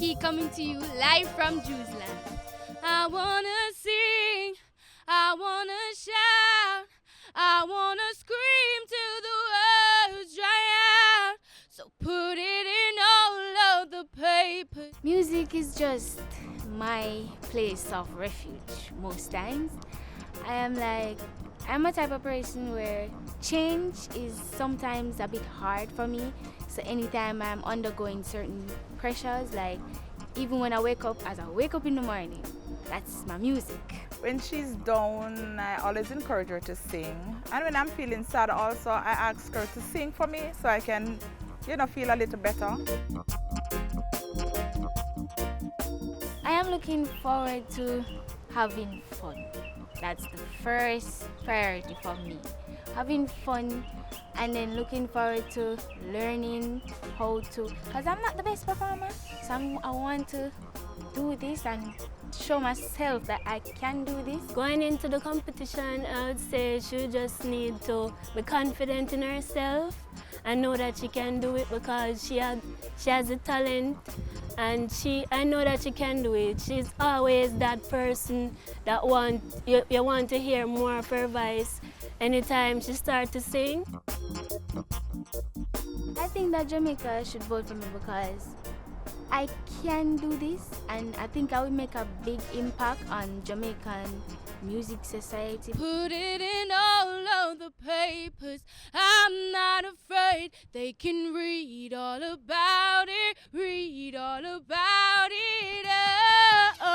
Jackie coming to you live from Jerusalem. I wanna sing, I wanna shout, I wanna scream till the words dry out. So put it in all of the papers. Music is just my place of refuge most times. I'm a type of person where change is sometimes a bit hard for me. So anytime I'm undergoing certain pressures, like even when I wake up, as I wake up in the morning, that's my music. When she's down, I always encourage her to sing. And when I'm feeling sad also, I ask her to sing for me so I can, feel a little better. I am looking forward to having fun. That's the first priority for me. Having fun and then looking forward to learning how to, because I'm not the best performer, so I want to do this and show myself that I can do this. Going into the competition, I would say she just need to be confident in herself and know that she can do it because she has the talent, and I know that she can do it. She's always that person that you want to hear more of her voice anytime she starts to sing. I think that Jamaica should vote for me because I can do this, and I think I will make a big impact on Jamaican music society. Put it in all of the papers. I'm not afraid. They can read all about it. Read all about it. Oh,